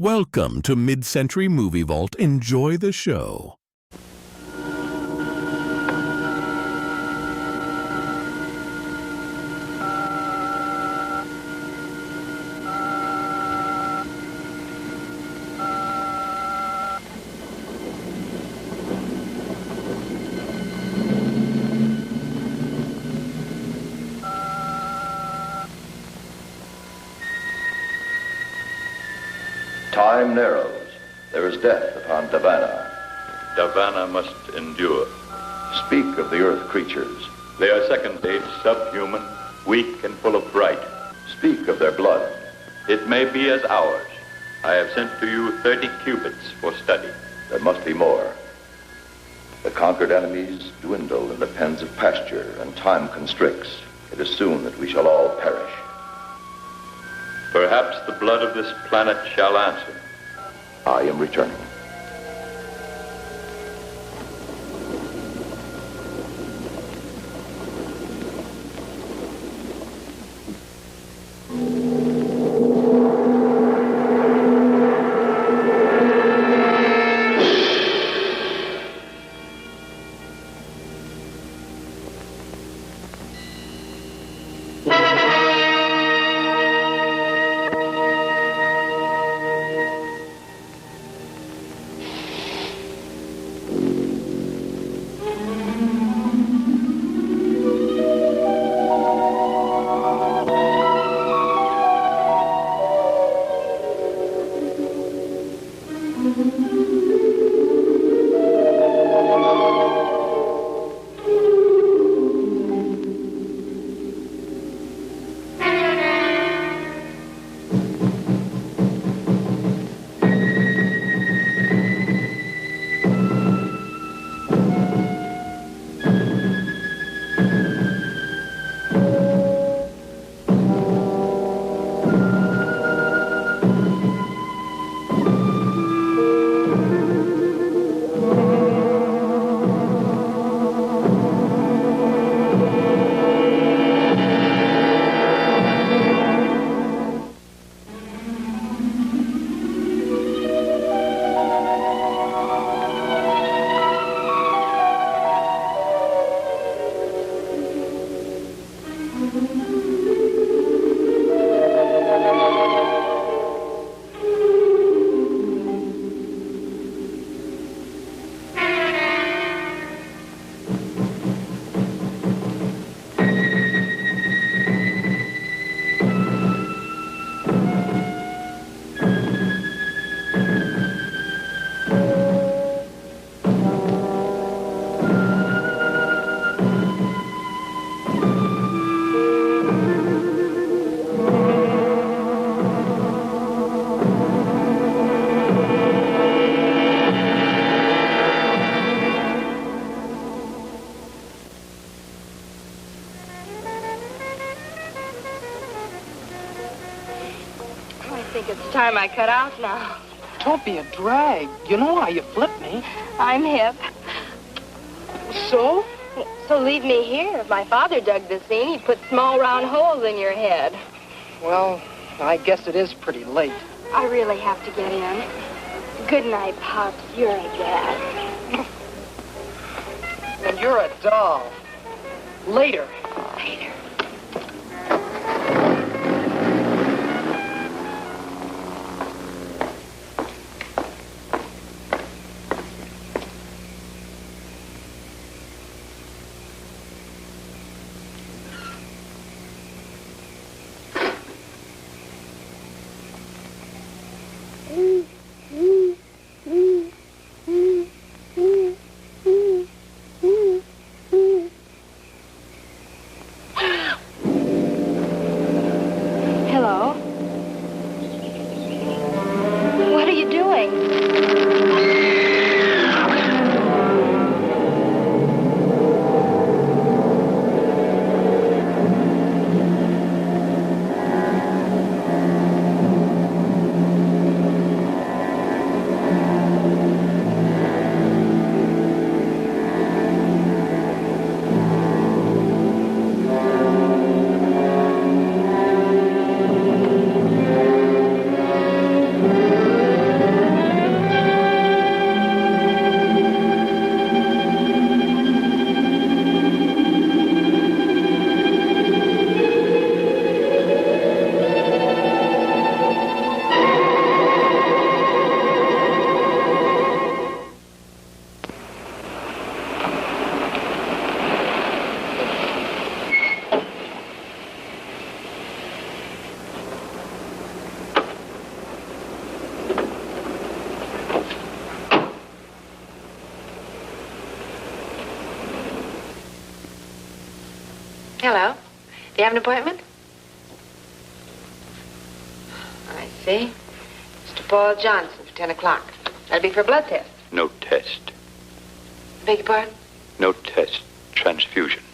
Welcome to Mid-Century Movie Vault. Enjoy the show. Time narrows. There is death upon Davana. Davana must endure. Speak of the earth creatures. They are second-stage, subhuman, weak and full of fright. Speak of their blood. It may be as ours. I have sent to you 30 cubits for study. There must be more. The conquered enemies dwindle in the pens of pasture, and time constricts. It is soon that we shall all perish. Perhaps the blood of this planet shall answer. I am returning. Time I cut out now. Don't be a drag. You know how you flip me. I'm hip. So? So leave me here. If my father dug the scene, he'd put small round holes in your head. Well, I guess it is pretty late. I really have to get in. Good night, Pops. You're a dad. And you're a doll. Later. Later. you have an appointment? I see. Mr. Paul Johnson for 10 o'clock. That'll be for a blood test. No test. Beg your pardon? No test. Transfusion.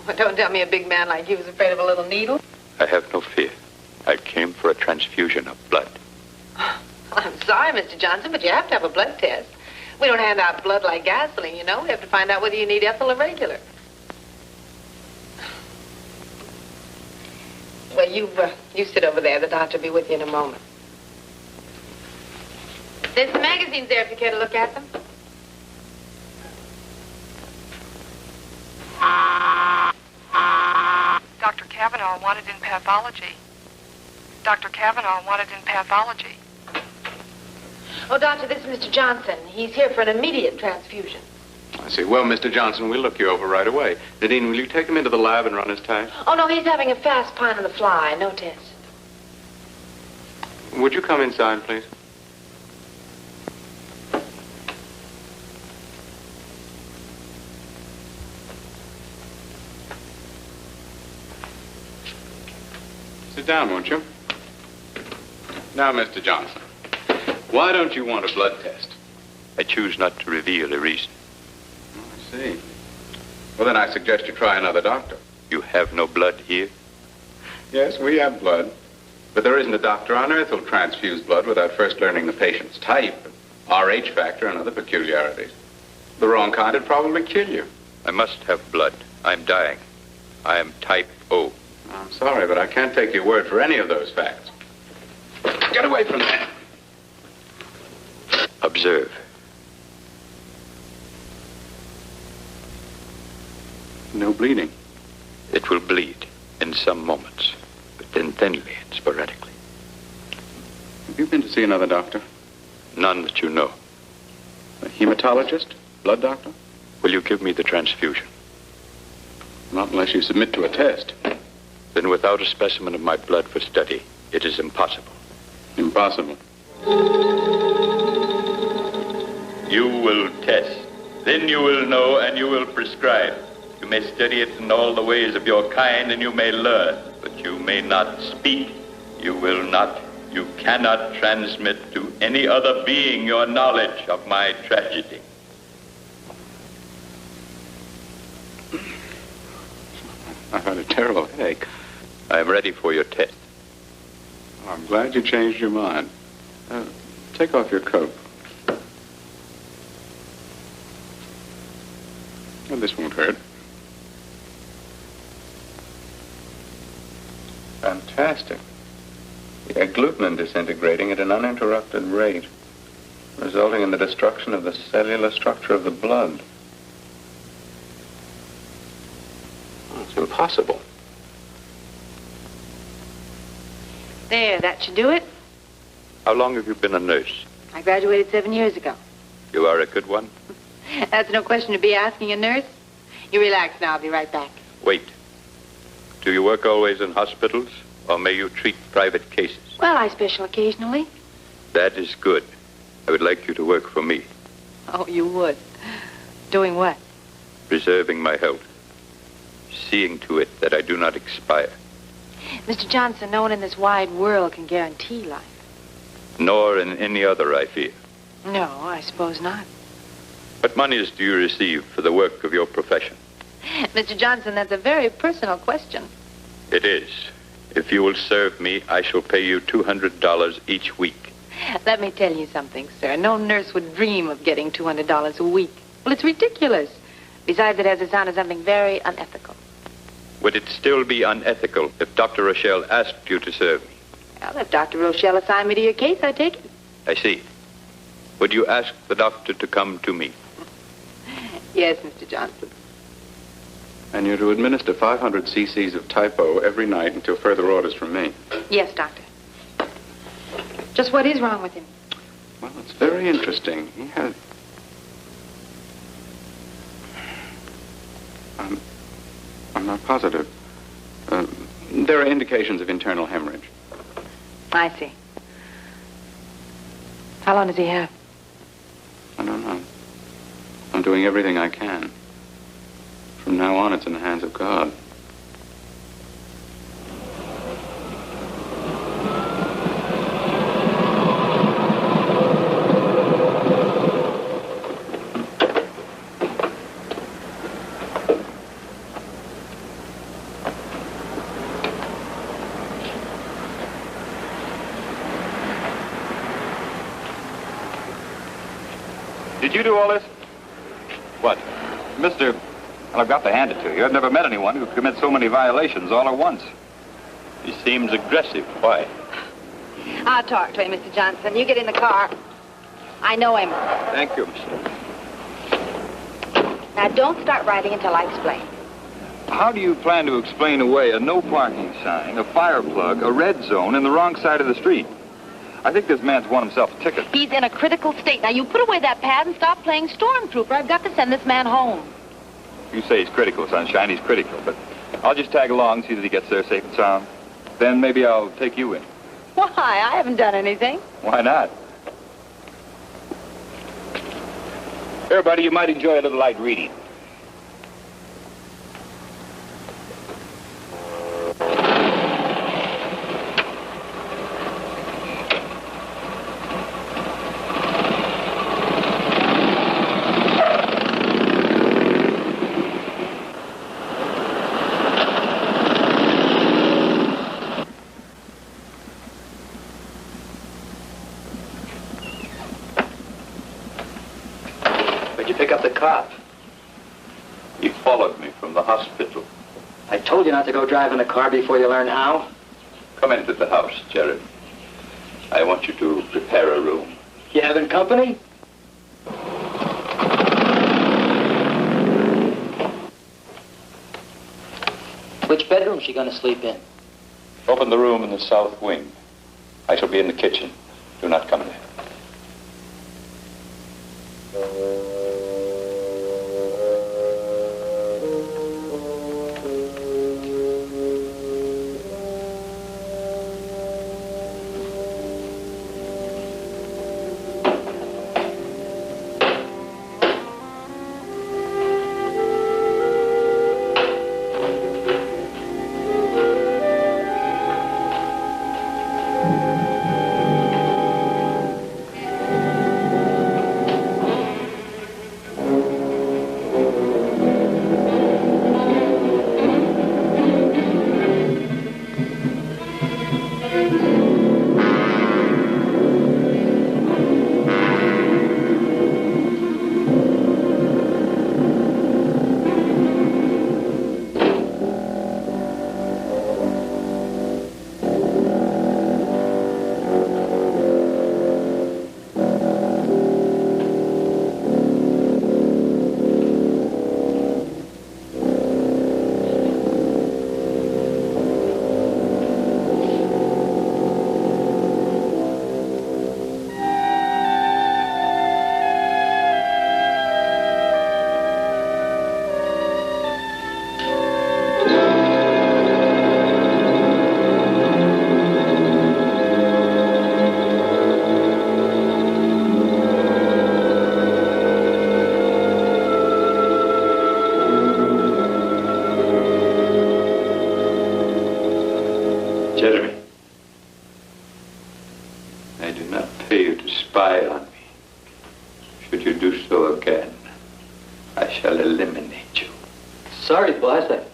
Well, don't tell me a big man like you was afraid of a little needle. I have no fear. I came for a transfusion of blood. I'm sorry, Mr. Johnson, but you have to have a blood test. We don't hand out blood like gasoline, you know. We have to find out whether you need ethyl or regular. Well, you sit over there. The doctor will be with you in a moment. There's some magazines there if you care to look at them. Dr. Kavanaugh wanted in pathology. Dr. Kavanaugh wanted in pathology. Oh, Doctor, this is Mr. Johnson. He's here for an immediate transfusion. I see. Well, Mr. Johnson, we'll look you over right away. Nadine, will you take him into the lab and run his test? Oh, no, he's having a fast pine on the fly. No test. Would you come inside, please? Sit down, won't you? Now, Mr. Johnson, why don't you want a blood test? I choose not to reveal a reason. I see. Well, then I suggest you try another doctor. You have no blood here? Yes, we have blood. But there isn't a doctor on earth who'll transfuse blood without first learning the patient's type, RH factor, and other peculiarities. The wrong kind would probably kill you. I must have blood. I'm dying. I am type O. I'm sorry, but I can't take your word for any of those facts. Get away from that. Observe. No bleeding. It will bleed in some moments, but then thinly and sporadically. Have you been to see another doctor? None that you know. A hematologist? Blood doctor? Will you give me the transfusion? Not unless you submit to a test. Then without a specimen of my blood for study, it is impossible. Impossible. You will test. Then you will know and you will prescribe. You may study it in all the ways of your kind and you may learn, but you may not speak. You will not, you cannot transmit to any other being your knowledge of my tragedy. I've had a terrible headache. I am ready for your test. Oh, I'm glad you changed your mind. Take off your coat. Well, this won't hurt. Fantastic. The agglutinin disintegrating at an uninterrupted rate, resulting in the destruction of the cellular structure of the blood. Oh, it's impossible. There, that should do it. How long have you been a nurse? I graduated 7 years ago. You are a good one? That's no question to be asking a nurse. You relax now. I'll be right back. Wait. Do you work always in hospitals, or may you treat private cases? Well, I special occasionally. That is good. I would like you to work for me, Oh, you would. Doing what? preserving my health, seeing to it that I do not expire, Mr. Johnson, no one in this wide world can guarantee life. nor in any other, I fear. No, I suppose not. What monies do you receive for the work of your profession? Mr. Johnson, that's a very personal question. It is. If you will serve me, I shall pay you $200 each week. Let me tell you something, sir. No nurse would dream of getting $200 a week. Well, it's ridiculous. Besides, it has the sound of something very unethical. Would it still be unethical if Dr. Rochelle asked you to serve me? Well, if Dr. Rochelle assigned me to your case, I'd take it. I see. Would you ask the doctor to come to me? Yes, Mr. Johnson. And you're to administer 500 cc's of typo every night until further orders from me. Yes, Doctor. Just what is wrong with him? Well, it's very interesting. He has... I'm not positive. There are indications of internal hemorrhage. I see. How long does he have? I don't know. I'm doing everything I can. From now on, it's in the hands of God. Did you do all this? What? Mr. Well, I've got to hand it to you. I've never met anyone who commits so many violations all at once. He seems aggressive. Why? I'll talk to him, Mr. Johnson. You get in the car. I know him. Thank you, Mr. Now, don't start writing until I explain. How do you plan to explain away a no parking sign, a fire plug, a red zone, and the wrong side of the street? I think this man's won himself a ticket. He's in a critical state. Now, you put away that pad and stop playing stormtrooper. I've got to send this man home. You say he's critical, Sunshine. He's critical, but I'll just tag along, see that he gets there safe and sound. Then maybe I'll take you in. Why? I haven't done anything. Why not? Here, buddy, you might enjoy a little light reading. He followed me from the hospital. I told you not to go driving a car before you learn how. Come into the house, Jared. I want you to prepare a room. You having company? Which bedroom's she gonna sleep in? Open the room in the south wing. I shall be in the kitchen. Do not come there.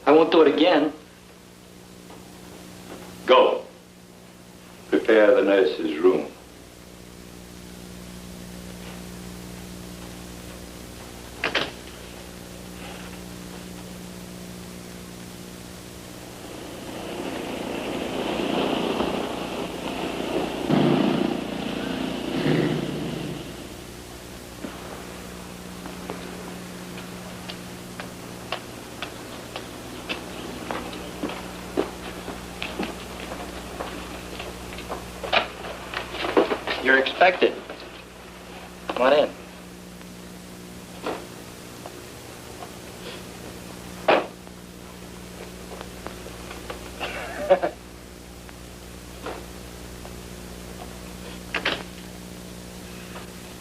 I won't do it again. Go. Prepare the nurse's room. You're expected. Come on in.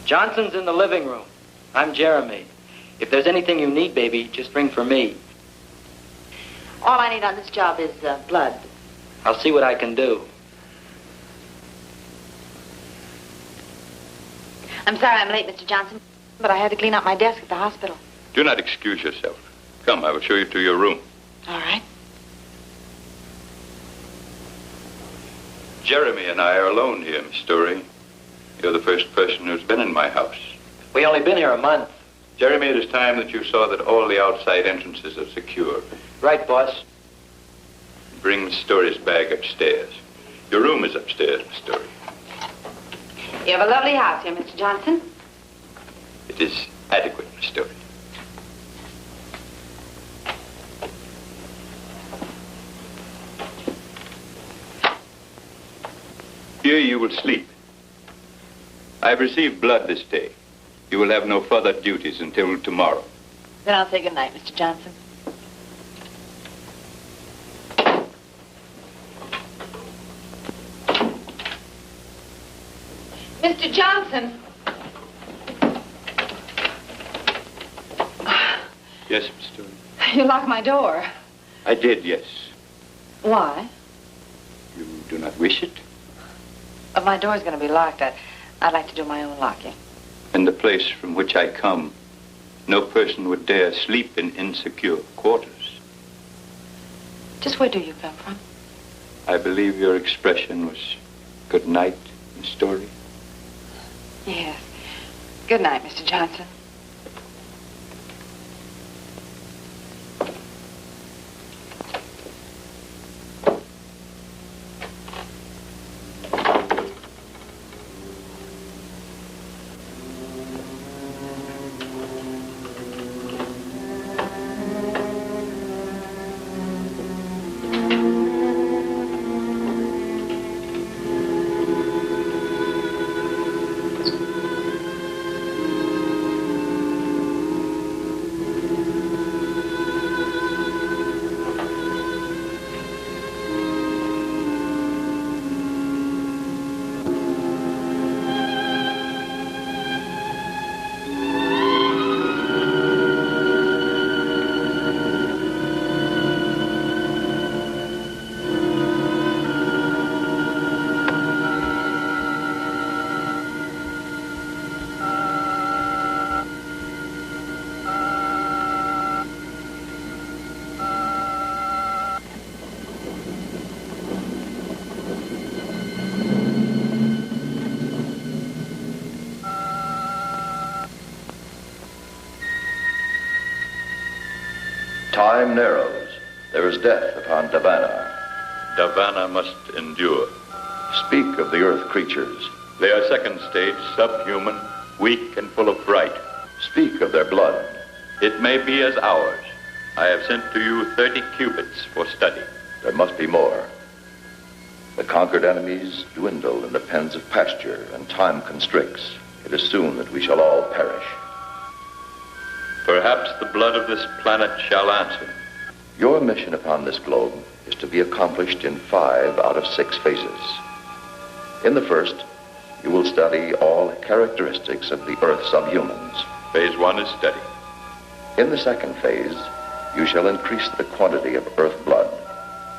Johnson's in the living room. I'm Jeremy. If there's anything you need, baby, just ring for me. All I need on this job is blood. I'll see what I can do. I'm sorry I'm late, Mr. Johnson, but I had to clean out my desk at the hospital. Do not excuse yourself. Come, I will show you to your room. All right. Jeremy and I are alone here, Miss Storey. You're the first person who's been in my house. We only been here a month. Jeremy, it is time that you saw that all the outside entrances are secure. Right, boss. Bring Miss Story's bag upstairs. Your room is upstairs, Miss Story. You have a lovely house here, Mr. Johnson. It is adequate, Miss Story. Here you will sleep. I've received blood this day. You will have no further duties until tomorrow. Then I'll say good night, Mr. Johnson. Mr. Johnson! Yes, Miss Story. You locked my door. I did, yes. Why? You do not wish it? If my door's going to be locked, I'd like to do my own locking. In the place from which I come, no person would dare sleep in insecure quarters. Just where do you come from? I believe your expression was good night, Miss Story. Yes. Good night, Mr. Johnson. Time narrows. There is death upon Davana. Davana must endure. Speak of the earth creatures. They are second stage, subhuman, weak and full of fright. Speak of their blood. It may be as ours. I have sent to you 30 cubits for study. There must be more. The conquered enemies dwindle in the pens of pasture, and time constricts. It is soon that we shall all perish. Perhaps the blood of this planet shall answer. Your mission upon this globe is to be accomplished in 5 out of 6 phases. In the first, you will study all characteristics of the Earth subhumans. Phase 1 is study. In the second phase, you shall increase the quantity of Earth blood,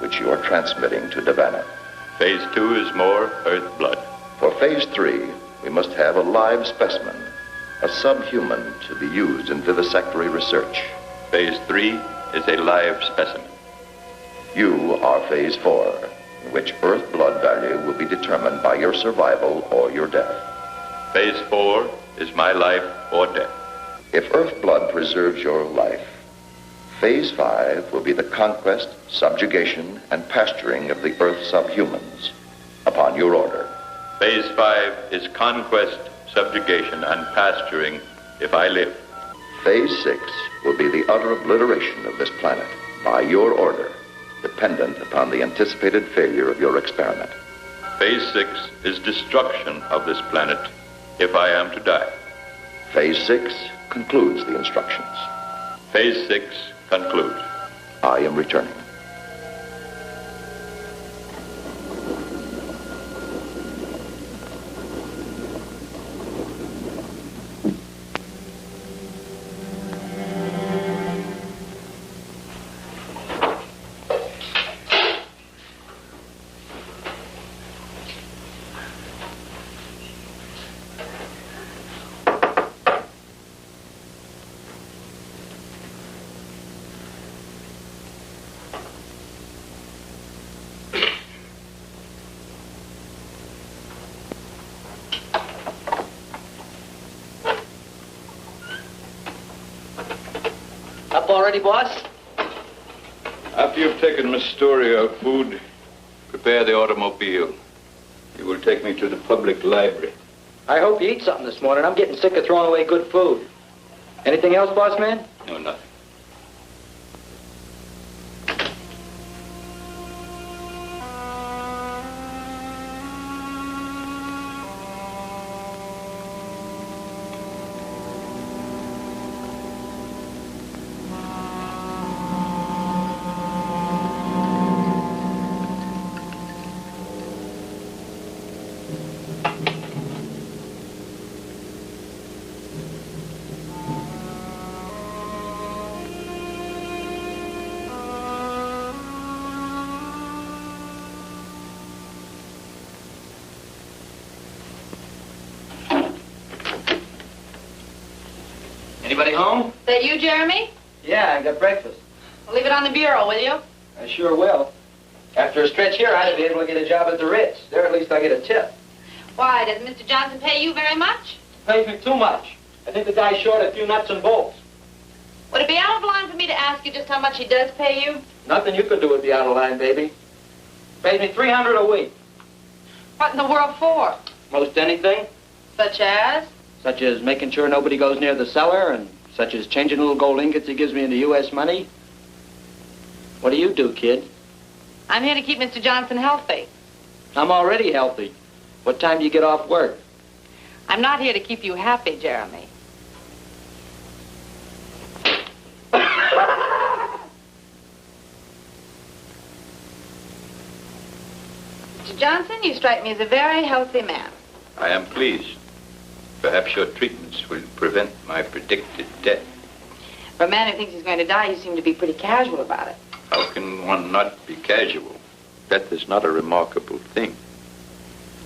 which you are transmitting to Davana. Phase 2 is more Earth blood. For phase 3, we must have a live specimen, a subhuman to be used in vivisectory research. Phase 3 is a live specimen. You are phase 4, in which Earth blood value will be determined by your survival or your death. Phase 4 is my life or death. If Earth blood preserves your life, phase 5 will be the conquest, subjugation, and pasturing of the Earth subhumans upon your order. Phase 5 is conquest, subjugation, and pasturing if I live. Phase 6 will be the utter obliteration of this planet by your order, dependent upon the anticipated failure of your experiment. Phase 6 is destruction of this planet if I am to die. Phase 6 concludes the instructions. Phase 6 concludes. I am returning. already, boss? After you've taken Miss Storey her food, prepare the automobile. You will take me to the public library. I hope you eat something this morning. I'm getting sick of throwing away good food. Anything else, boss man? No, nothing. Anybody home? That you, Jeremy? Yeah, I got breakfast. Well, leave it on the bureau, will you? I sure will. After a stretch here, I'd be able to get a job at the Ritz. There, at least I get a tip. Why, doesn't Mr. Johnson pay you very much? Pays me too much. I think the guy's short a few nuts and bolts. Would it be out of line for me to ask you just how much he does pay you? Nothing you could do would be out of line, baby. Pays me $300 a week. What in the world for? Most anything. Such as? Such as making sure nobody goes near the cellar, and such as changing little gold ingots he gives me into U.S. money. What do you do, kid? I'm here to keep Mr. Johnson healthy. I'm already healthy. What time do you get off work? I'm not here to keep you happy, Jeremy. Mr. Johnson, you strike me as a very healthy man. I am pleased. Perhaps your treatments will prevent my predicted death. For a man who thinks he's going to die, you seem to be pretty casual about it. How can one not be casual? Death is not a remarkable thing.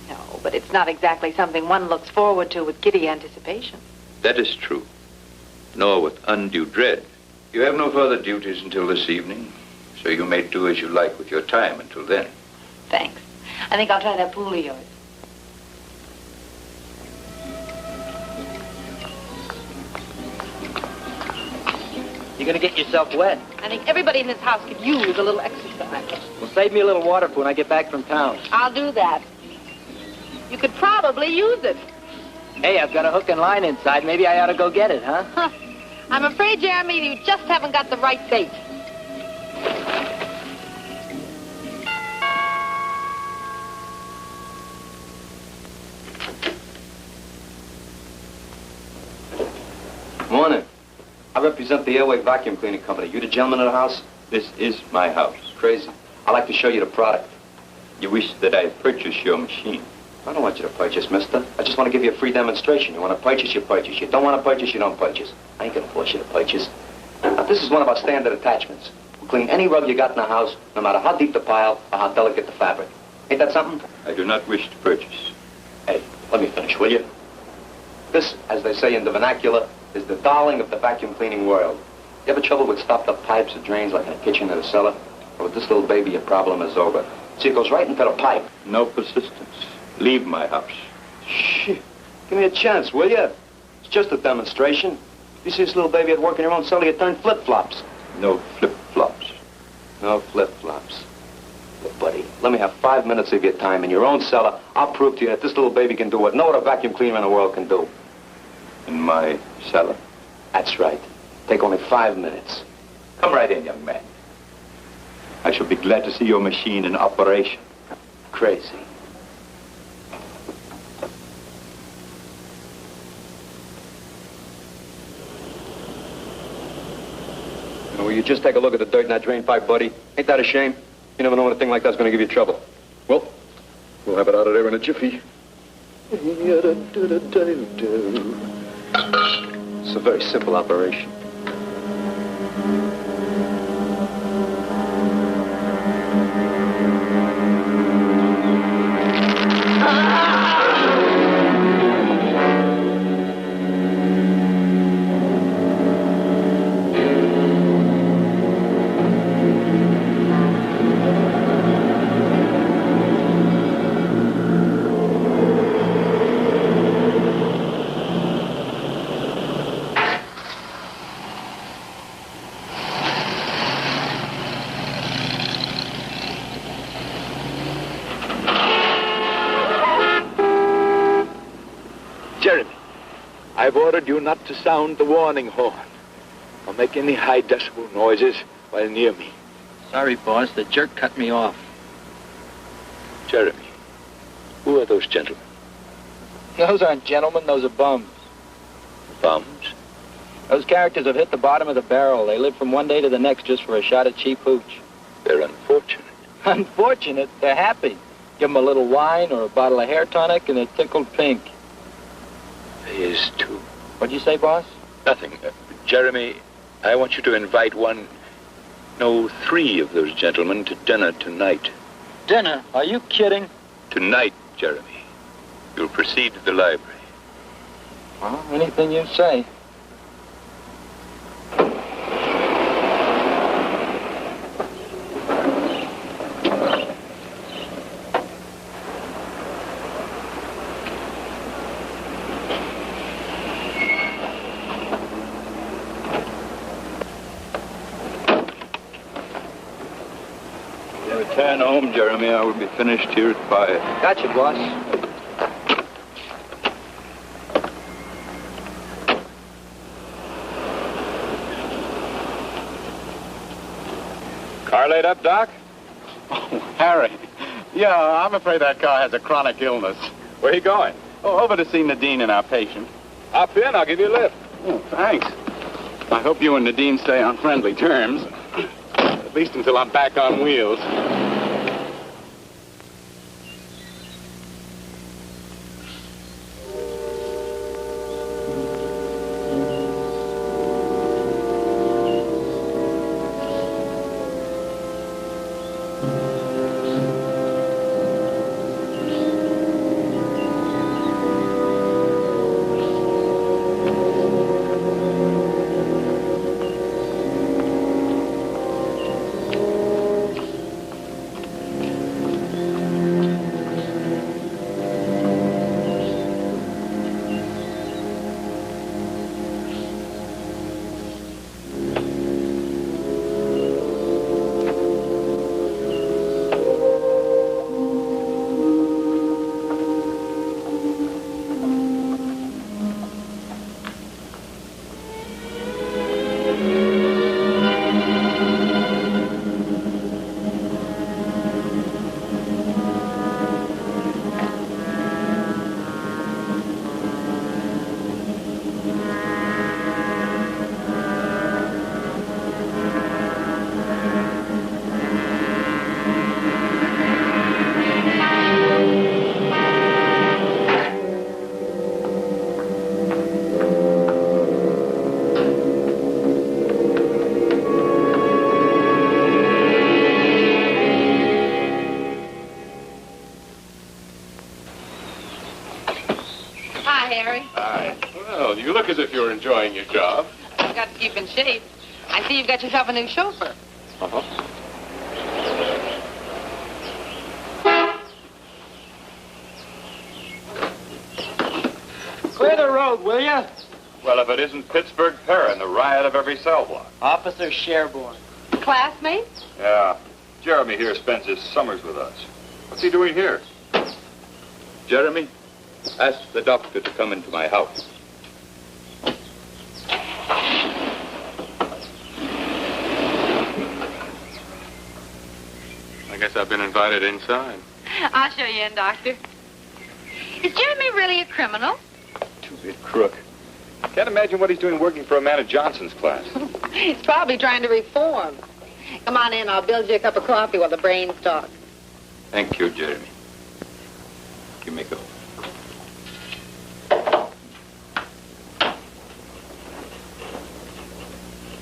No, but it's not exactly something one looks forward to with giddy anticipation. That is true. Nor with undue dread. You have no further duties until this evening, so you may do as you like with your time until then. Thanks. I think I'll try that pool of yours. You're gonna get yourself wet. I think everybody in this house could use a little exercise. Well, save me a little water for when I get back from town. I'll do that. You could probably use it. Hey, I've got a hook and line inside. Maybe I ought to go get it, huh? Huh. I'm afraid, Jeremy, you just haven't got the right bait. Morning. I represent the Airway Vacuum Cleaning Company. You the gentleman of the house? This is my house. Crazy. I'd like to show you the product. You wish that I purchase your machine. I don't want you to purchase, mister. I just want to give you a free demonstration. You want to purchase, you purchase. You don't want to purchase, you don't purchase. I ain't gonna force you to purchase. Now, this is one of our standard attachments. We'll clean any rug you got in the house, no matter how deep the pile or how delicate the fabric. Ain't that something? I do not wish to purchase. Hey, let me finish, will you? This, as they say in the vernacular, is the darling of the vacuum cleaning world. You have trouble with stopped up pipes or drains like in a kitchen or a cellar? Well, with this little baby, your problem is over. See, it goes right into the pipe. No persistence. Leave my house. Shh. Give me a chance, will you? It's just a demonstration. You see this little baby at work in your own cellar, you turn flip-flops. No flip-flops. No flip-flops. Look, buddy, let me have 5 minutes of your time in your own cellar. I'll prove to you that this little baby can do what no other vacuum cleaner in the world can do. In my cellar? That's right. Take only 5 minutes. Come right in, young man. I shall be glad to see your machine in operation. Crazy. Now, will you just take a look at the dirt in that drain pipe, buddy? Ain't that a shame? You never know when a thing like that's going to give you trouble. Well, we'll have it out of there in a jiffy. It's a very simple operation. Jeremy, I've ordered you not to sound the warning horn or make any high decibel noises while near me. Sorry, boss. The jerk cut me off. Jeremy, who are those gentlemen? Those aren't gentlemen. Those are bums. Bums? Those characters have hit the bottom of the barrel. They live from one day to the next just for a shot of cheap hooch. They're unfortunate. Unfortunate? They're happy. Give them a little wine or a bottle of hair tonic and they're tickled pink. They is, too. What'd you say, boss? Nothing. Jeremy, I want you to invite three of those gentlemen to dinner tonight. Dinner? Are you kidding? Tonight, Jeremy. You'll proceed to the library. Well, anything you say. Return home, Jeremy. I will be finished here at 5. Gotcha, boss. Car laid up, Doc? Oh, Harry. Yeah, I'm afraid that car has a chronic illness. Where you going? Oh, over to see Nadine and our patient. Hop in, I'll give you a lift. Oh, thanks. I hope you and Nadine stay on friendly terms. At least until I'm back on wheels. You look as if you're enjoying your job. You've got to keep in shape. I see you've got yourself a new chauffeur. Uh-huh. Clear the road, will you? Well, if it isn't Pittsburgh Perrin, the riot of every cell block. Officer Sherbourne. Classmates? Yeah. Jeremy here spends his summers with us. What's he doing here? Jeremy, ask the doctor to come into my house. I guess I've been invited inside. I'll show you in, Doctor. Is Jeremy really a criminal? Two-bit crook. Can't imagine what he's doing working for a man of Johnson's class. He's probably trying to reform. Come on in, I'll build you a cup of coffee while the brains talk. Thank you, Jeremy. You may go.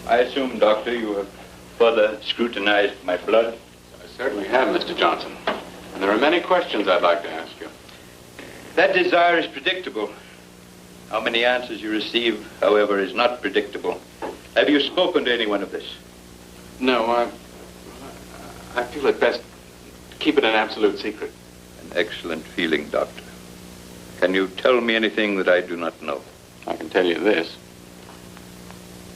I assume, Doctor, you have further scrutinized my blood? I certainly have, Mr. Johnson. And there are many questions I'd like to ask you. That desire is predictable. How many answers you receive, however, is not predictable. Have you spoken to anyone of this? No, I feel it best to keep it an absolute secret. An excellent feeling, Doctor. Can you tell me anything that I do not know? I can tell you this.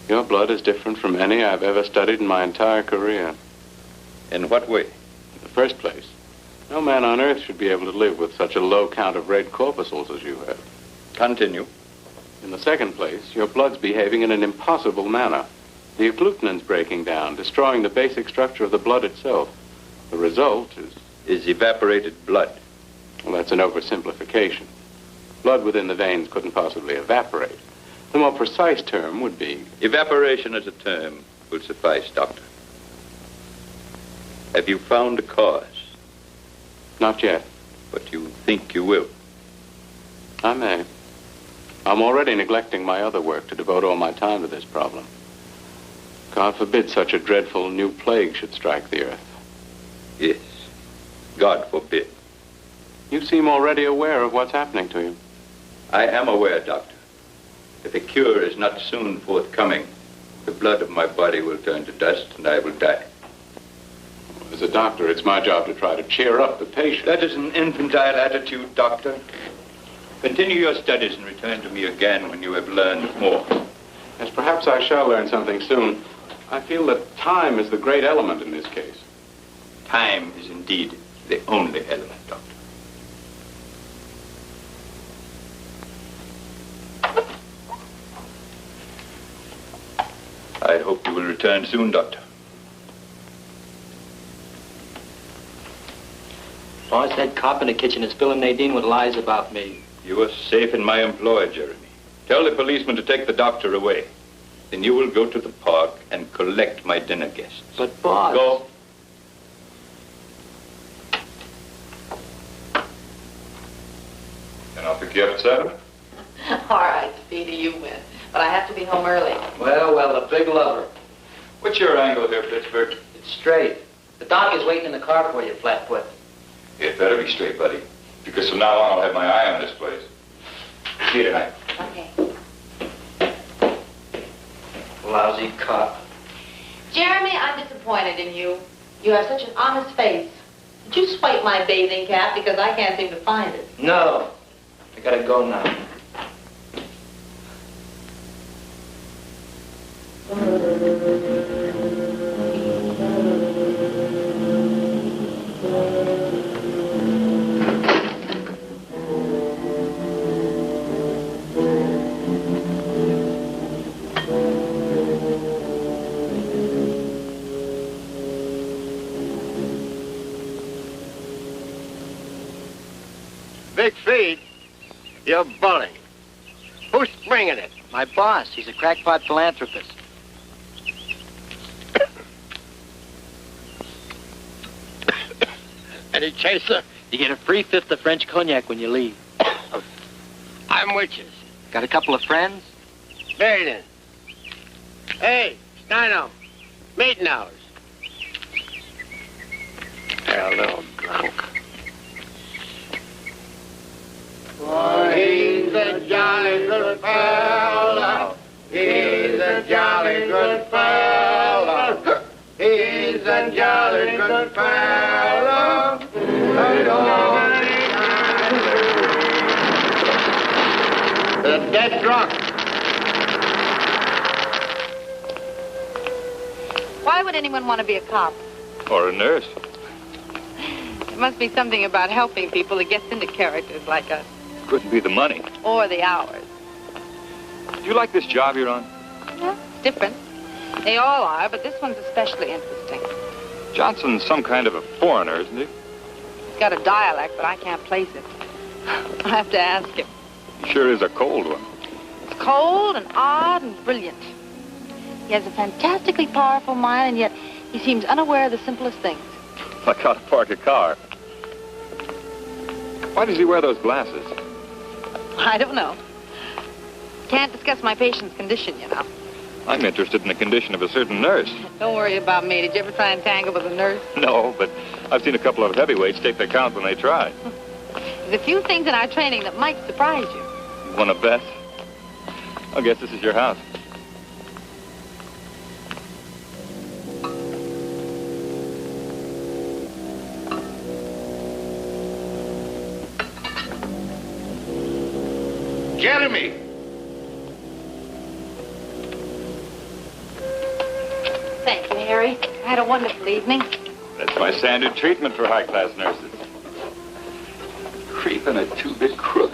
Your blood is different from any I've ever studied in my entire career. In what way? In the first place, no man on earth should be able to live with such a low count of red corpuscles as you have. Continue. In the second place, your blood's behaving in an impossible manner. The agglutinins breaking down, destroying the basic structure of the blood itself. The result is evaporated blood. Well, that's an oversimplification. Blood within the veins couldn't possibly evaporate. The more precise term would be... Evaporation as a term will suffice, Doctor. Have you found a cause? Not yet. But you think you will? I may. I'm already neglecting my other work to devote all my time to this problem. God forbid such a dreadful new plague should strike the earth. Yes. God forbid. You seem already aware of what's happening to you. I am aware, Doctor. If a cure is not soon forthcoming, the blood of my body will turn to dust and I will die. As a doctor, it's my job to try to cheer up the patient. That is an infantile attitude, Doctor. Continue your studies and return to me again when you have learned more. Yes, perhaps I shall learn something soon. I feel that time is the great element in this case. Time is indeed the only element, Doctor. I hope you will return soon, Doctor. Boss, that cop in the kitchen is filling Nadine with lies about me. You are safe in my employ, Jeremy. Tell the policeman to take the doctor away. Then you will go to the park and collect my dinner guests. But, boss... Go. Then I'll pick you up at 7. All right, Speedy, you win. But I have to be home early. Well, the big lover. What's your angle here, Pittsburgh? It's straight. The doc is waiting in the car for you, Flatfoot. It better be straight, buddy. Because from now on, I'll have my eye on this place. See you tonight. Okay. Lousy cop. Jeremy, I'm disappointed in you. You have such an honest face. Did you swipe my bathing cap? Because I can't seem to find it. No. I gotta go now. Big feed? You're bullying. Who's bringing it? My boss. He's a crackpot philanthropist. Any chaser? You get a free fifth of French cognac when you leave. I'm with you. Got a couple of friends? Very then. Hey, Steino. Meeting hours. They're a little drunk. Oh, he's a jolly good fellow. He's a jolly good fellow. He's a jolly good fellow. They're dead drunk. Why would anyone want to be a cop? Or a nurse. There must be something about helping people that gets into characters like us. Couldn't be the money. Or the hours. Do you like this job you're on? Yeah, it's different. They all are, but this one's especially interesting. Johnson's some kind of a foreigner, isn't he? He's got a dialect, but I can't place it. I'll have to ask him. He sure is a cold one. It's cold and odd and brilliant. He has a fantastically powerful mind, and yet he seems unaware of the simplest things. Like how to park a car. Why does he wear those glasses? I don't know. Can't discuss my patient's condition, you know. I'm interested in the condition of a certain nurse. Don't worry about me. Did you ever try and tangle with a nurse? No, but I've seen a couple of heavyweights take their count when they try. There's a few things in our training that might surprise you. You want to bet? I guess this is your house. Jeremy! Thank you, Harry. I had a wonderful evening. That's my standard treatment for high-class nurses. Creep and a two-bit crook.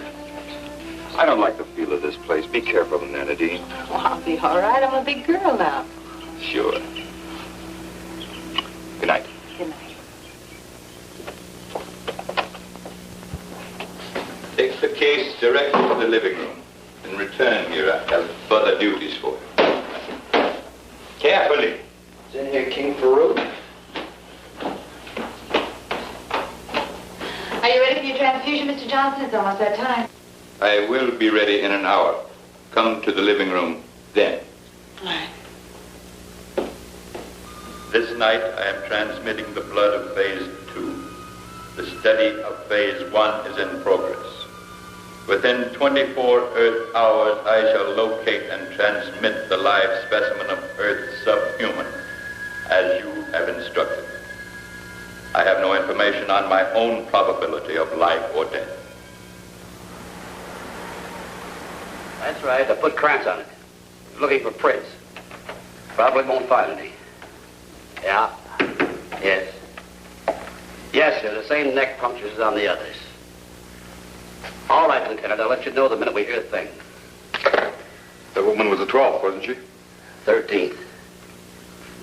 I don't like the feel of this place. Be careful in there, Nadine. Well, I'll be all right. I'm a big girl now. Sure. Good night. Good night. Take the case directly to the living room. And return here. I have further duties for you. Carefully. It's in here, King Farouk. Are you ready for your transfusion, Mr. Johnson? It's almost that time. I will be ready in an hour. Come to the living room then. All right. This night I am transmitting the blood of phase 2. The study of phase 1 is in progress. Within 24 Earth hours, I shall locate and transmit the live specimen of Earth subhuman, as you have instructed. I have no information on my own probability of life or death. That's right. I put cramps on it. He's looking for prints. Probably won't find any. Yeah. Yes. Yes, sir. The same neck punctures as on the others. All right, Lieutenant. I'll let you know the minute we hear a thing. The woman was the 12th, wasn't she? 13th.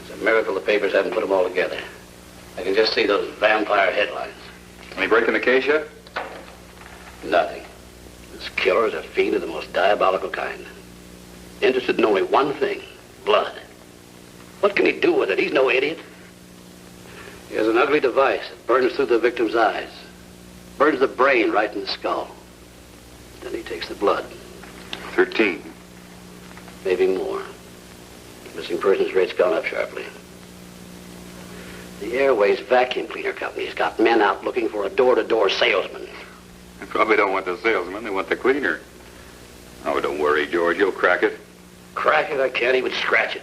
It's a miracle the papers haven't put them all together. I can just see those vampire headlines. Any break in the case yet? Nothing. This killer is a fiend of the most diabolical kind. Interested in only one thing, blood. What can he do with it? He's no idiot. He has an ugly device that burns through the victim's eyes. Burns the brain right in the skull. Then he takes the blood. 13. Maybe more. Missing persons rate's gone up sharply. The Airways Vacuum Cleaner Company's got men out looking for a door-to-door salesman. They probably don't want the salesman. They want the cleaner. Oh, don't worry, George. You'll crack it. Crack it, I can't even scratch it.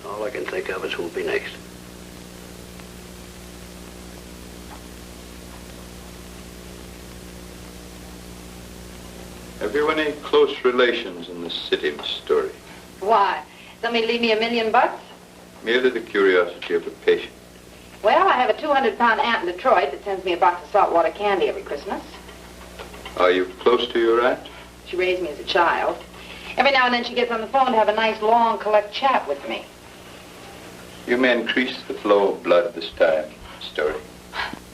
All I can think of is who'll be next. Have you any close relations in the city, Miss Storey? Why? Somebody leave me $1 million? Merely the curiosity of a patient. Well, I have a 200-pound aunt in Detroit that sends me a box of saltwater candy every Christmas. Are you close to your aunt? She raised me as a child. Every now and then she gets on the phone to have a nice, long, collect chat with me. You may increase the flow of blood this time, Miss Storey.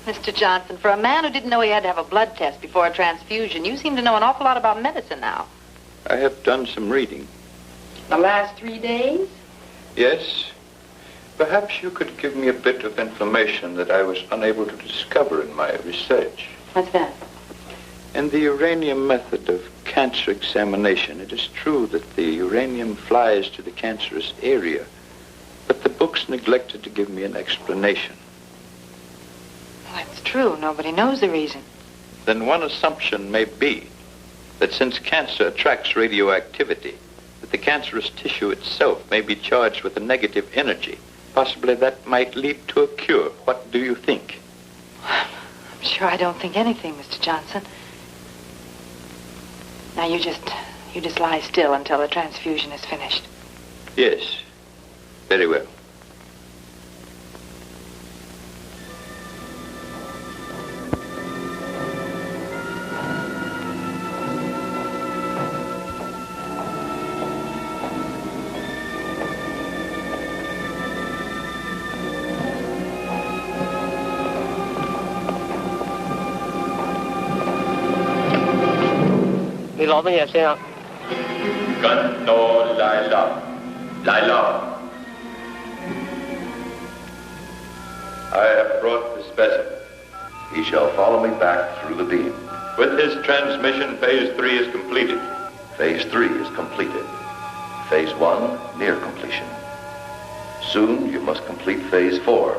Mr. Johnson, for a man who didn't know he had to have a blood test before a transfusion, you seem to know an awful lot about medicine now. I have done some reading. The last 3 days? Yes. Perhaps you could give me a bit of information that I was unable to discover in my research. What's that? In the uranium method of cancer examination, it is true that the uranium flies to the cancerous area, but the books neglected to give me an explanation. Well, that's true. Nobody knows the reason. Then one assumption may be that since cancer attracts radioactivity, that the cancerous tissue itself may be charged with a negative energy. Possibly that might lead to a cure. What do you think? I'm sure I don't think anything, Mr. Johnson. Now, you just lie still until the transfusion is finished. Yes. Very well. Gun no Lila. Lila. I have brought the specimen. He shall follow me back through the beam. With his transmission, phase 3 is completed. Phase 3 is completed. Phase 1 near completion. Soon you must complete phase 4.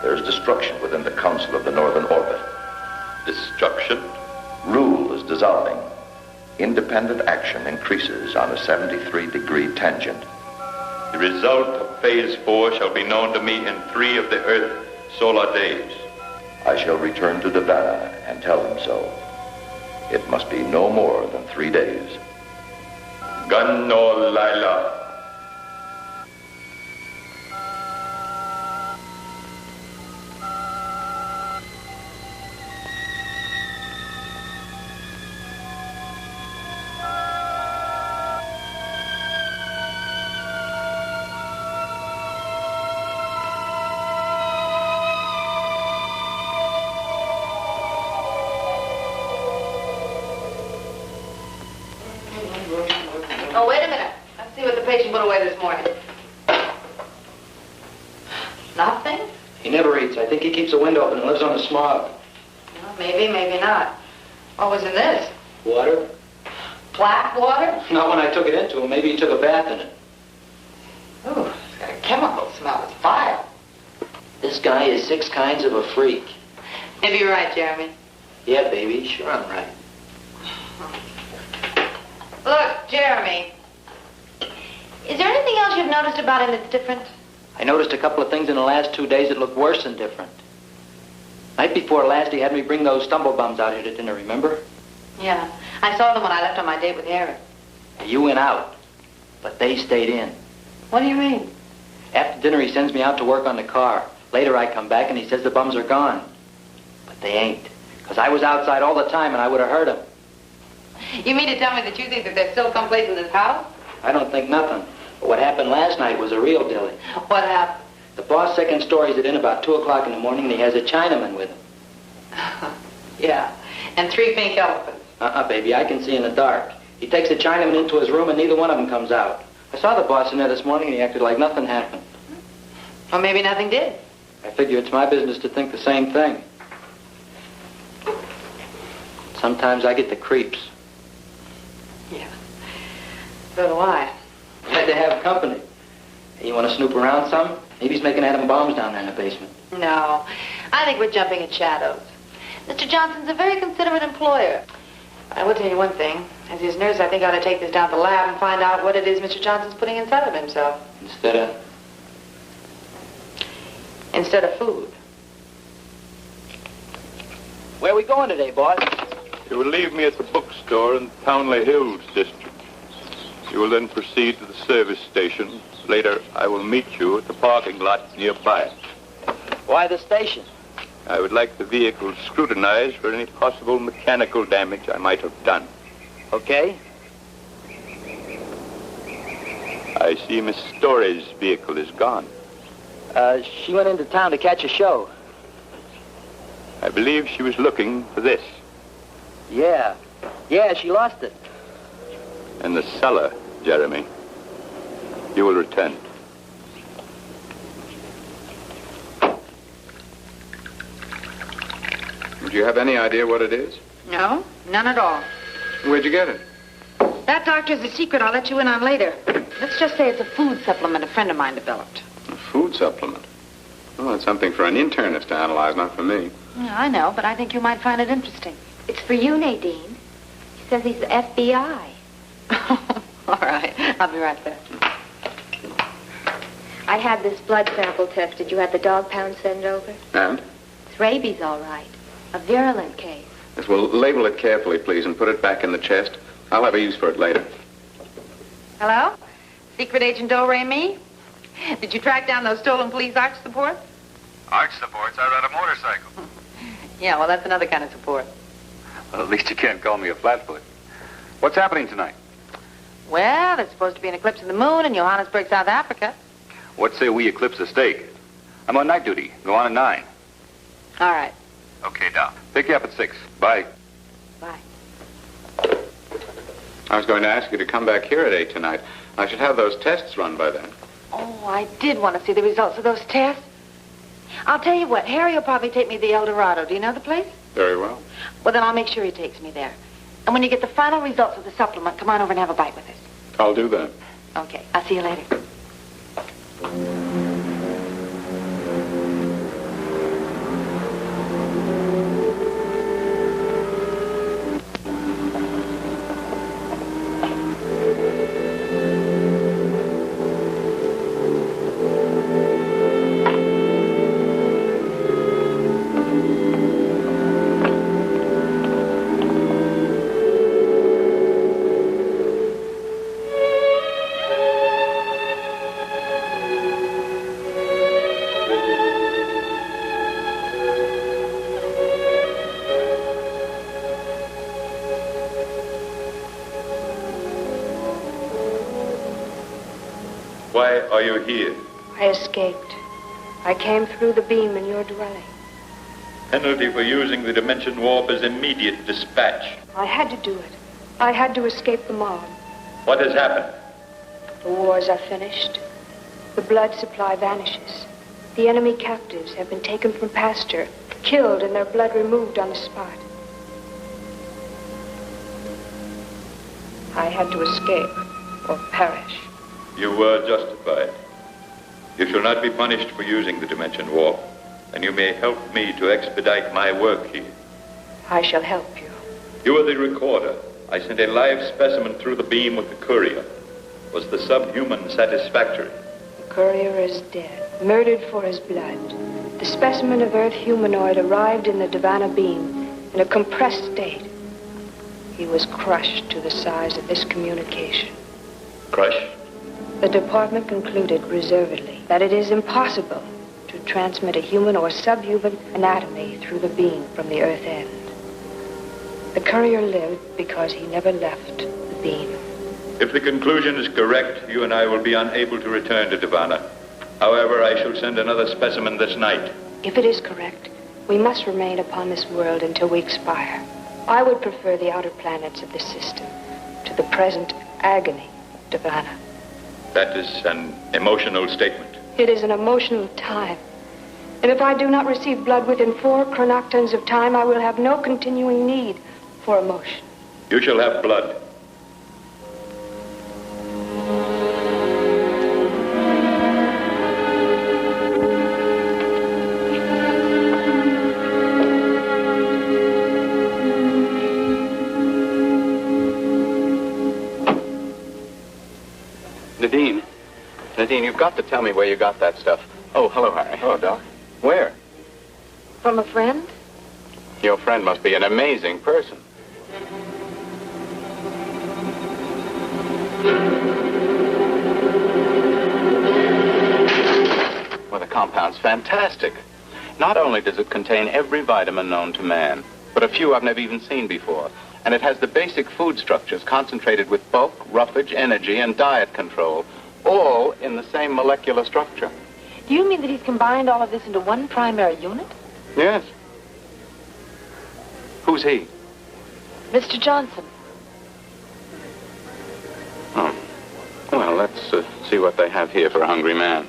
There's destruction within the Council of the Northern Orbit. Destruction? Rule is dissolving. Independent action increases on a 73-degree tangent. The result of phase 4 shall be known to me in 3 of the Earth solar days. I shall return to Davana and tell him so. It must be no more than 3 days. Gun no Lila. Oh, wait a minute. Let's see what the patient put away this morning. Nothing? He never eats. I think he keeps a window open and lives on the smog. Well, maybe, maybe not. What was in this? Water? Black water? Not when I took it into him. Maybe he took a bath in it. Ooh, it's got a chemical smell. It's vile. This guy is 6 kinds of a freak. Maybe you're right, Jeremy. Yeah, baby. Sure I'm right. Look, Jeremy. Is there anything else you've noticed about him that's different? I noticed a couple of things in the last 2 days that looked worse than different. Night before last, he had me bring those stumblebums out here to dinner, remember? Yeah. I saw them when I left on my date with Harry. You went out, but they stayed in. What do you mean? After dinner, he sends me out to work on the car. Later, I come back, and he says the bums are gone. But they ain't, because I was outside all the time, and I would have heard him. You mean to tell me that you think that there's still someplace in this house? I don't think nothing. But what happened last night was a real dilly. What happened? The boss second stories it in about 2 o'clock in the morning, and he has a Chinaman with him. Yeah, and 3 pink elephants. Baby, I can see in the dark. He takes the Chinaman into his room, and neither one of them comes out. I saw the boss in there this morning, and he acted like nothing happened. Well, maybe nothing did. I figure it's my business to think the same thing. Sometimes I get the creeps. Yeah. So do I. Glad to have company. Hey, you want to snoop around some? Maybe he's making atom bombs down there in the basement. No. I think we're jumping at shadows. Mr. Johnson's a very considerate employer. I will tell you one thing. As his nurse, I think I ought to take this down to the lab and find out what it is Mr. Johnson's putting inside of himself. Instead of food. Where are we going today, boss? You will leave me at the bookstore in Townley Hills district. You will then proceed to the service station. Later, I will meet you at the parking lot nearby. Why the station? I would like the vehicle scrutinized for any possible mechanical damage I might have done. Okay. I see Miss Storey's vehicle is gone. She went into town to catch a show. I believe she was looking for this. Yeah. Yeah, she lost it. In the cellar, Jeremy. You will return. Do you have any idea what it is? No, none at all. Where'd you get it? That doctor's a secret I'll let you in on later. Let's just say it's a food supplement a friend of mine developed. A food supplement? Oh, that's something for an internist to analyze, not for me. Yeah, I know, but I think you might find it interesting. It's for you, Nadine. He says he's the FBI. All right, I'll be right there. I had this blood sample tested. You had the dog pound sent over? And? It's rabies, all right. A virulent case. Yes, well, label it carefully, please, and put it back in the chest. I'll have a use for it later. Hello? Secret Agent Do-Re Me? Did you track down those stolen police arch supports? Arch supports? I ride a motorcycle. Yeah, well, that's another kind of support. Well, at least you can't call me a flatfoot. What's happening tonight? Well, there's supposed to be an eclipse of the moon in Johannesburg, South Africa. What say we eclipse the steak? I'm on night duty. Go on at 9. All right. Okay, Doc. Pick you up at 6. Bye. Bye. I was going to ask you to come back here at 8 tonight. I should have those tests run by then. Oh, I did want to see the results of those tests. I'll tell you what, Harry will probably take me to the El Dorado. Do you know the place? Very well. Well, then I'll make sure he takes me there. And when you get the final results of the supplement, come on over and have a bite with us. I'll do that. Okay, I'll see you later. Why are you here? I escaped. I came through the beam in your dwelling. Penalty for using the dimension warp is immediate dispatch. I had to do it. I had to escape the mob. What has happened? The wars are finished. The blood supply vanishes. The enemy captives have been taken from pasture, killed, and their blood removed on the spot. I had to escape or perish. You were justified. You shall not be punished for using the Dimension Warp, and you may help me to expedite my work here. I shall help you. You are the recorder. I sent a live specimen through the beam with the courier. Was the subhuman satisfactory? The courier is dead, murdered for his blood. The specimen of Earth humanoid arrived in the Davana beam in a compressed state. He was crushed to the size of this communication. Crushed? The department concluded reservedly that it is impossible to transmit a human or subhuman anatomy through the beam from the Earth end. The courier lived because he never left the beam. If the conclusion is correct, you and I will be unable to return to Davana. However, I shall send another specimen this night. If it is correct, we must remain upon this world until we expire. I would prefer the outer planets of the system to the present agony of Davana. That is an emotional statement. It is an emotional time. And if I do not receive blood within 4 chronoctons of time, I will have no continuing need for emotion. You shall have blood. Nadine, you've got to tell me where you got that stuff. Oh, hello, Harry. Hello, Doc. Where? From a friend? Your friend must be an amazing person. Well, the compound's fantastic. Not only does it contain every vitamin known to man, but a few I've never even seen before. And it has the basic food structures concentrated with bulk, roughage, energy, and diet control, all in the same molecular structure. Do you mean that he's combined all of this into one primary unit? Yes. Who's he? Mr. Johnson. Oh. Well, let's see what they have here for a hungry man.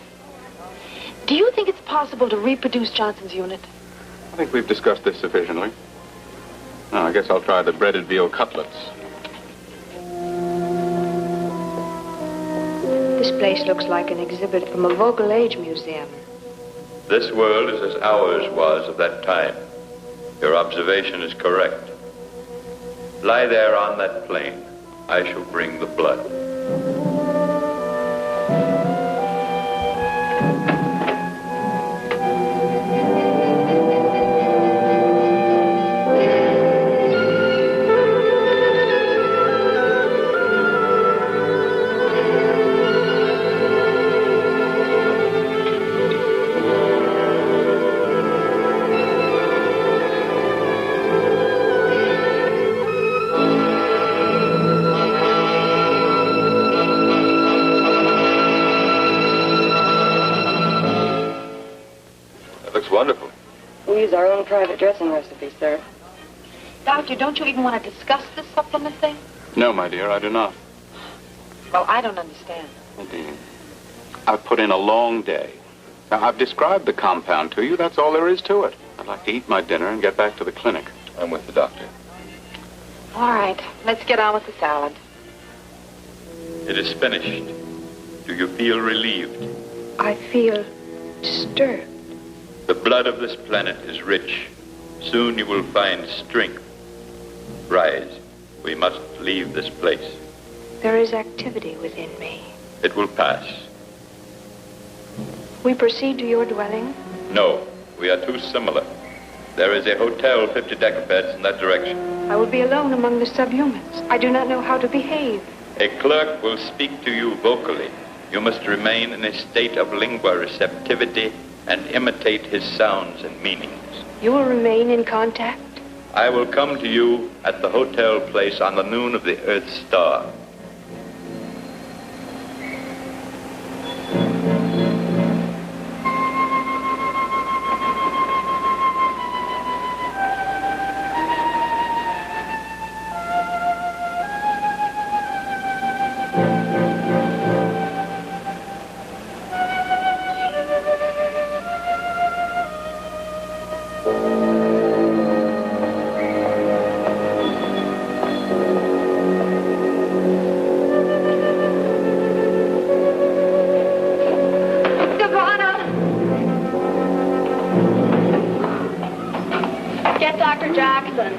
Do you think it's possible to reproduce Johnson's unit? I think we've discussed this sufficiently. Now, I guess I'll try the breaded veal cutlets. This place looks like an exhibit from a Vocal Age museum. This world is as ours was of that time. Your observation is correct. Lie there on that plain. I shall bring the blood. Wonderful. We use our own private dressing recipe, sir. Doctor, don't you even want to discuss this supplement thing? No, my dear, I do not. Well, I don't understand. Nadine, I've put in a long day. Now, I've described the compound to you. That's all there is to it. I'd like to eat my dinner and get back to the clinic. I'm with the doctor. All right, let's get on with the salad. It is finished. Do you feel relieved? I feel disturbed. The blood of this planet is rich. Soon you will find strength. Rise. We must leave this place. There is activity within me. It will pass. We proceed to your dwelling? No, we are too similar. There is a hotel 50 decabeds in that direction. I will be alone among the subhumans. I do not know how to behave. A clerk will speak to you vocally. You must remain in a state of lingua receptivity and imitate his sounds and meanings. You will remain in contact? I will come to you at the hotel place on the noon of the Earth's star. Johnson.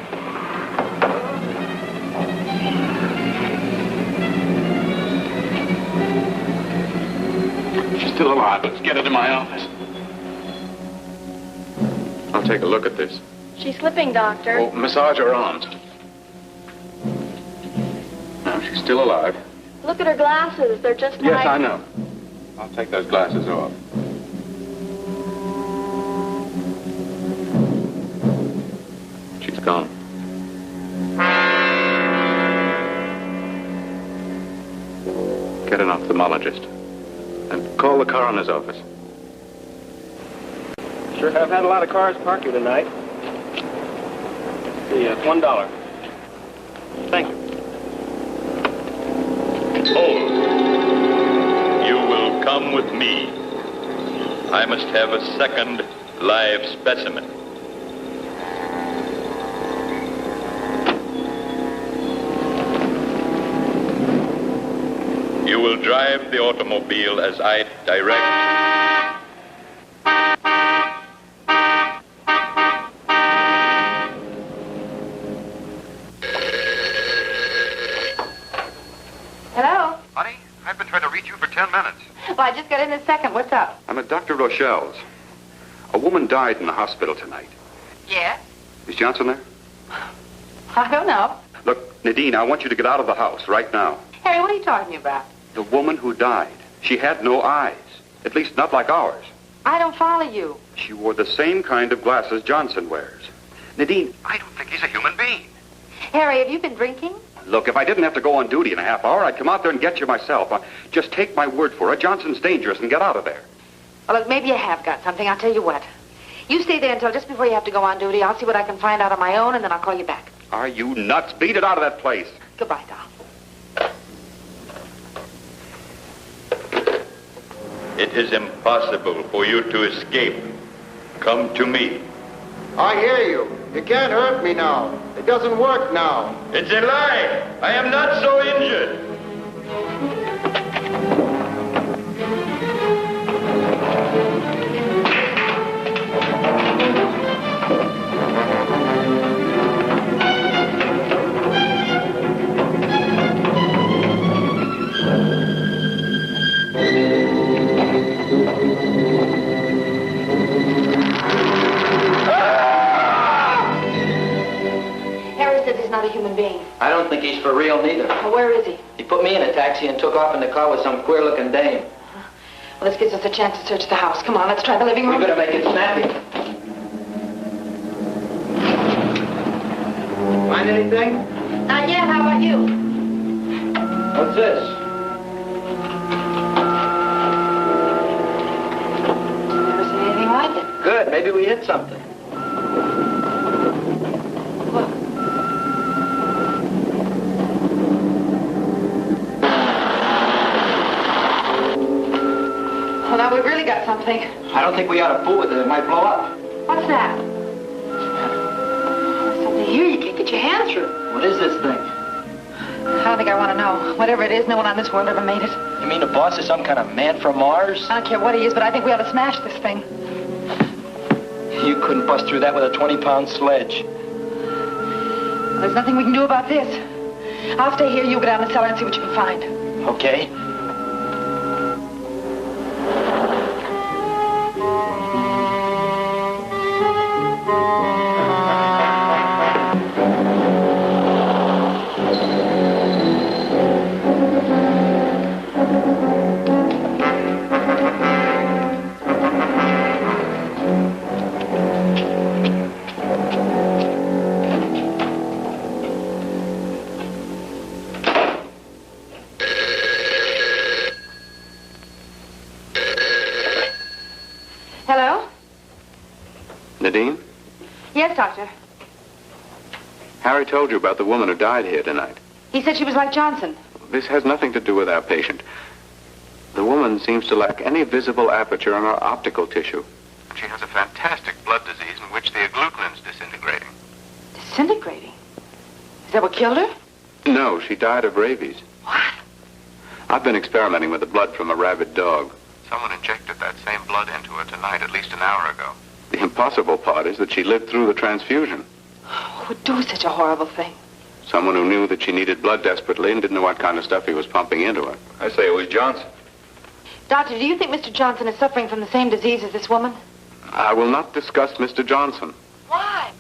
She's still alive. Let's get her to my office. I'll take a look at this. She's slipping, Doctor. Oh, massage her arms. No, she's still alive. Look at her glasses. They're just like... Yes, I know. I'll take those glasses off. She's gone. Get an ophthalmologist. And call the coroner's office. Sure have had a lot of cars parked here tonight. Yeah, $1. Thank you. Hold. You will come with me. I must have a second live specimen. You will drive the automobile as I direct. Hello? Honey, I've been trying to reach you for 10 minutes. Well, I just got in a second. What's up? I'm at Dr. Rochelle's. A woman died in the hospital tonight. Yes? Is Johnson there? I don't know. Look, Nadine, I want you to get out of the house right now. Harry, what are you talking about? The woman who died. She had no eyes. At least not like ours. I don't follow you. She wore the same kind of glasses Johnson wears. Nadine, I don't think he's a human being. Harry, have you been drinking? Look, if I didn't have to go on duty in a half hour, I'd come out there and get you myself. Just take my word for it. Johnson's dangerous and get out of there. Well, look, maybe you have got something. I'll tell you what. You stay there until just before you have to go on duty. I'll see what I can find out on my own, and then I'll call you back. Are you nuts? Beat it out of that place. Goodbye, doll. It is impossible for you to escape. Come to me. I hear you. You can't hurt me now. It doesn't work now. It's a lie. I am not so injured. Not a human being. I don't think he's for real neither. Well, where is he? He put me in a taxi and took off in the car with some queer-looking dame. Well, this gives us a chance to search the house. Come on, let's try the living room. We better make it snappy. Find anything? Not yet. How about you? What's this? Never seen anything like it. Good. Maybe we hit something. Well, now we've really got something. I don't think we ought to fool with it. It might blow up. What's that? There's something here you can't get your hand through. What is this thing? I don't think I want to know. Whatever it is, no one on this world ever made it. You mean the boss is some kind of man from Mars? I don't care what he is, but I think we ought to smash this thing. You couldn't bust through that with a 20-pound sledge. Well, there's nothing we can do about this. I'll stay here. You go down the cellar and see what you can find. Okay. Hello? Nadine? Yes, Doctor. Harry told you about the woman who died here tonight. He said she was like Johnson. This has nothing to do with our patient. The woman seems to lack any visible aperture in her optical tissue. She has a fantastic blood disease in which the agglutin's disintegrating. Disintegrating? Is that what killed her? No, she died of rabies. What? I've been experimenting with the blood from a rabid dog. Someone injected that same blood into her tonight, at least an hour ago. The impossible part is that she lived through the transfusion. Who would do such a horrible thing? Someone who knew that she needed blood desperately and didn't know what kind of stuff he was pumping into her. I say it was Johnson. Doctor, do you think Mr. Johnson is suffering from the same disease as this woman? I will not discuss Mr. Johnson. Why?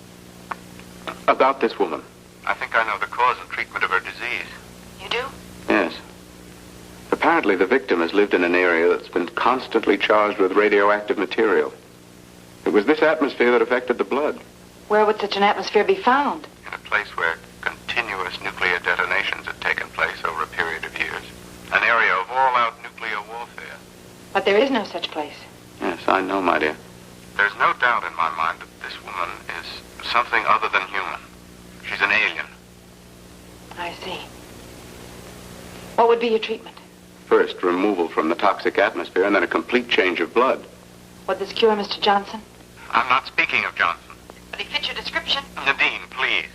About this woman. I think I know the cause and treatment of her disease. You do? Yes. Apparently the victim has lived in an area that's been constantly charged with radioactive material. It was this atmosphere that affected the blood. Where would such an atmosphere be found? In a place where continuous nuclear detonations had taken place over a period of years. An area of all-out nuclear warfare. But there is no such place. Yes, I know, my dear. There's no doubt in my mind that this woman is something other than human. She's an alien. I see. What would be your treatment? First, removal from the toxic atmosphere, and then a complete change of blood. Would this cure Mr. Johnson? I'm not speaking of Johnson. But he fits your description. Nadine, please.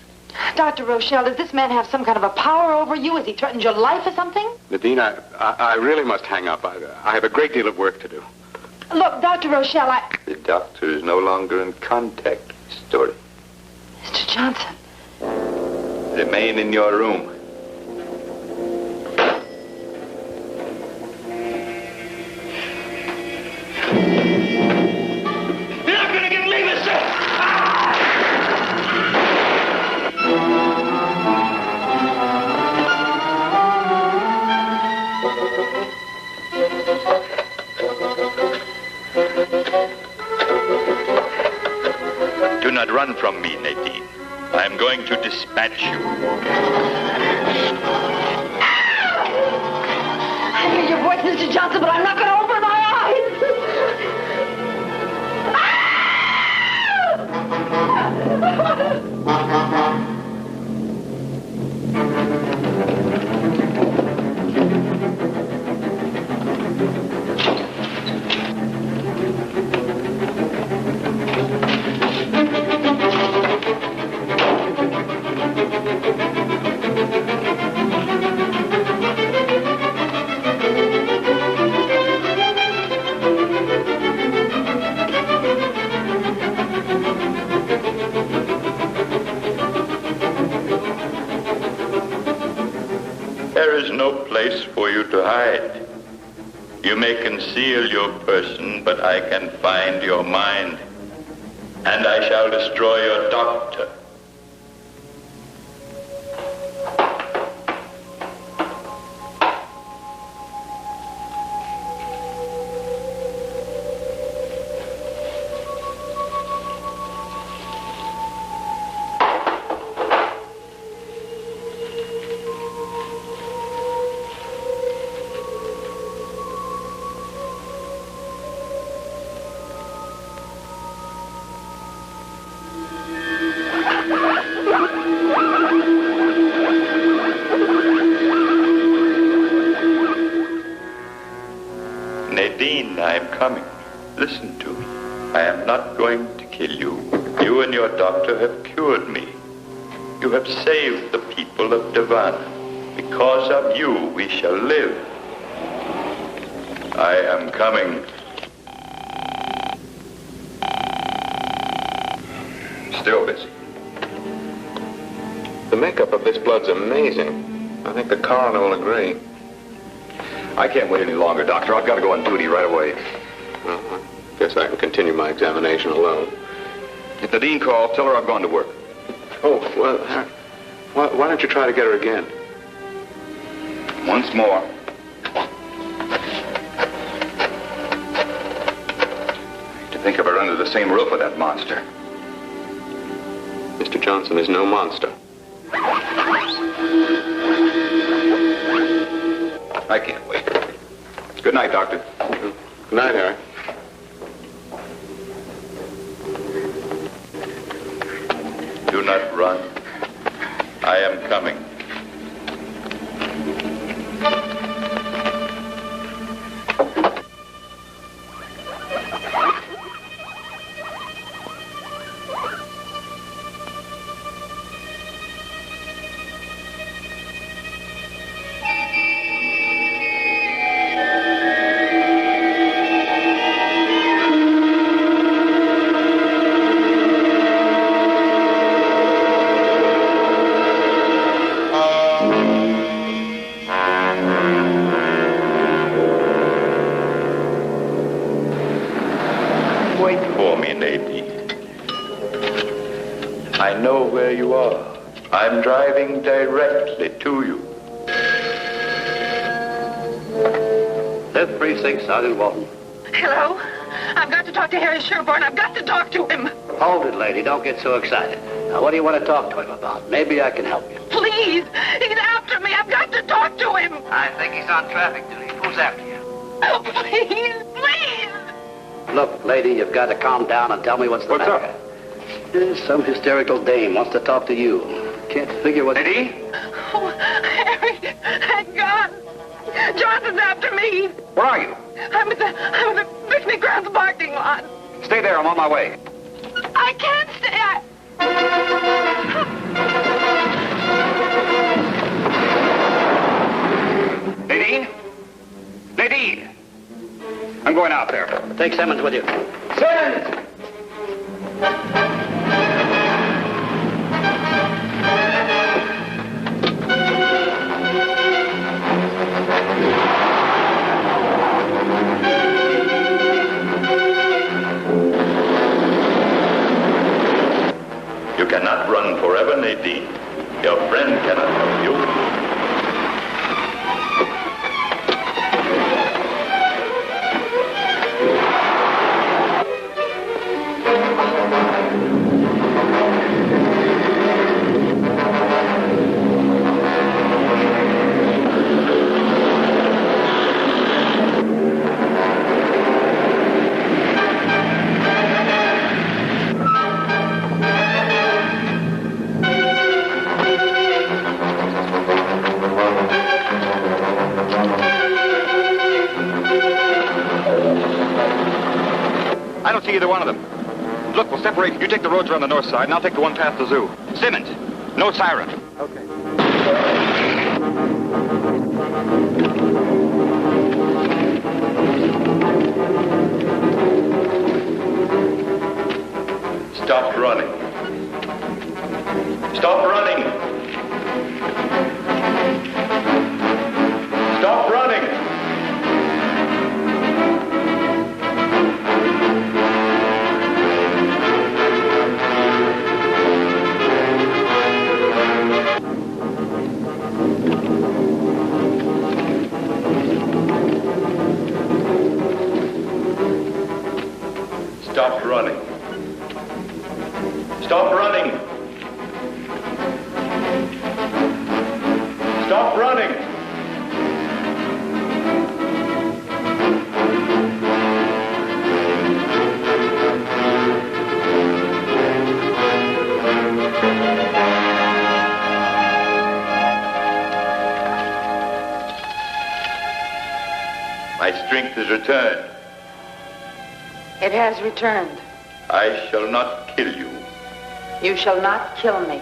Dr. Rochelle, does this man have some kind of a power over you? Has he threatened your life or something? Nadine, I really must hang up. I have a great deal of work to do. Look, Dr. Rochelle, The doctor is no longer in contact with Storey. Mr. Johnson. Remain in your room. You're not going to get me, mister! Do not run from me, Nadine. I am going to dispatch you. I hear your voice, Mr. Johnson, but I'm not going to open my eyes. There is no place for you to hide. You may conceal your person, but I can find your mind. And I shall destroy your doctor. Nadine, I am coming. Listen to me. I am not going to kill you. You and your doctor have cured me. You have saved the people of Davana. Because of you, we shall live. I am coming. Still busy. The makeup of this blood's amazing. I think the coroner will agree. I can't wait any longer, Doctor. I've got to go on duty right away. Well, I guess I can continue my examination alone. If Nadine calls, tell her I've gone to work. Oh, well, Harry, why don't you try to get her again? Once more. To think of her under the same roof with that monster. Mr. Johnson is no monster. I can't wait. Good night, Doctor. Good night, Harry. Do not run. I am coming. Wait for me, Nadine. I know where you are. I'm driving directly to you. 5th Precinct, Sergeant Walton. Hello? I've got to talk to Harry Sherbourne. I've got to talk to him. Hold it, lady. Don't get so excited. Now, what do you want to talk to him about? Maybe I can help you. Please. He's after me. I've got to talk to him. I think he's on traffic duty. Who's after you? Oh, please, please. Look, lady, you've got to calm down and tell me what's the matter. There's some hysterical dame wants to talk to you. Can't figure what... Nadine? Oh, Harry, thank God. Johnson's after me. Where are you? I'm at the Bixby Grounds parking lot. Stay there. I'm on my way. I can't stay. Nadine? Nadine! I'm going out there. Take Simmons with you. Simmons! You cannot run forever, Nadine. Your friend cannot help you. I don't see either one of them. Look, we'll separate. You take the roads around the north side, and I'll take the one past the zoo. Simmons, no siren. Okay. Stop running. Stop running. Stop running. Stop running. Stop running. Stop running. My strength has returned. It has returned. I shall not kill you. You shall not kill me.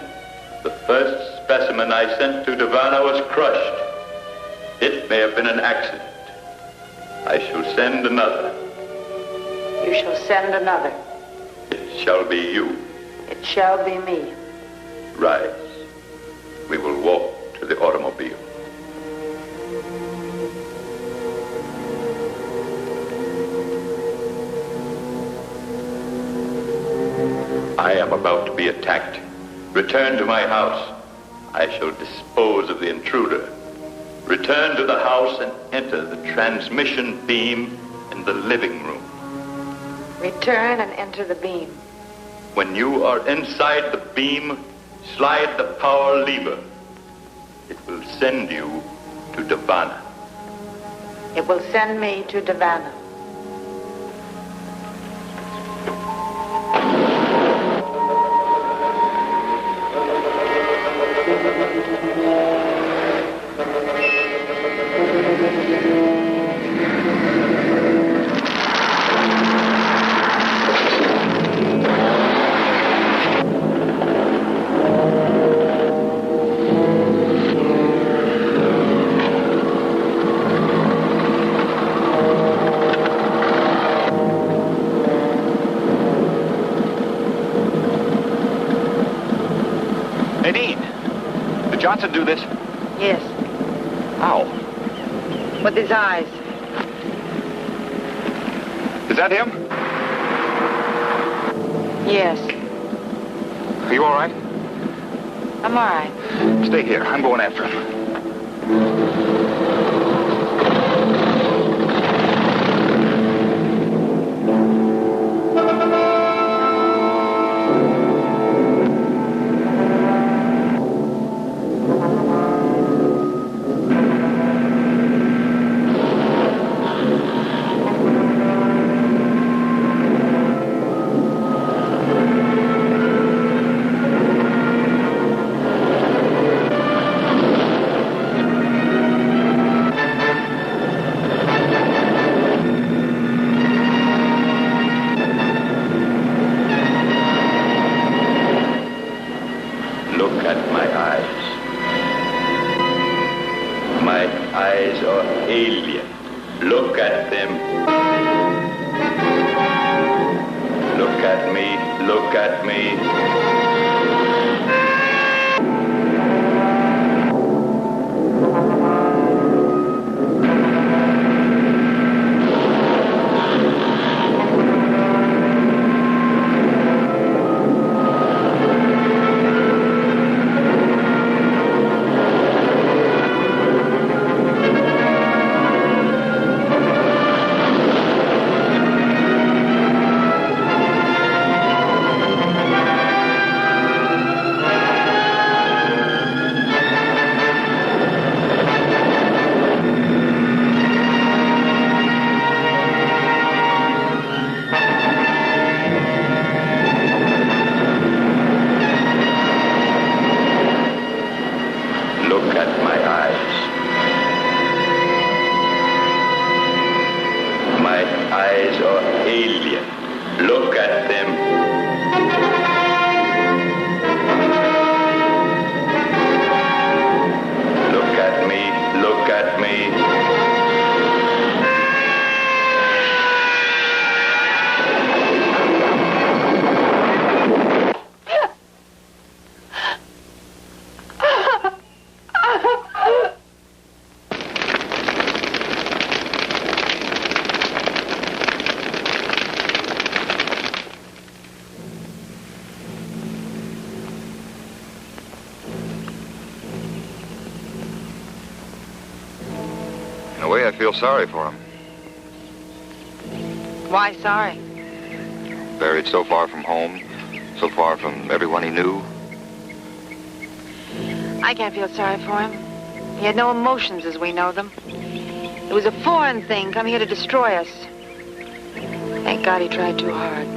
The first specimen I sent to Davana was crushed. It may have been an accident. I shall send another. You shall send another. It shall be you. It shall be me. Rise. We will walk to the automobile. I am about to be attacked. Return to my house. I shall dispose of the intruder. Return to the house and enter the transmission beam in the living room. Return and enter the beam. When you are inside the beam, slide the power lever. It will send you to Davana. It will send me to Davana. Nadine, did Johnson do this? Yes, How? with his eyes. Is that him? Yes, Are you all right? I'm all right. Stay here. I'm going after him. I feel sorry for him. Why sorry? Buried so far from home, so far from everyone he knew. I can't feel sorry for him. He had no emotions as we know them. It was a foreign thing coming here to destroy us. Thank God he tried too hard.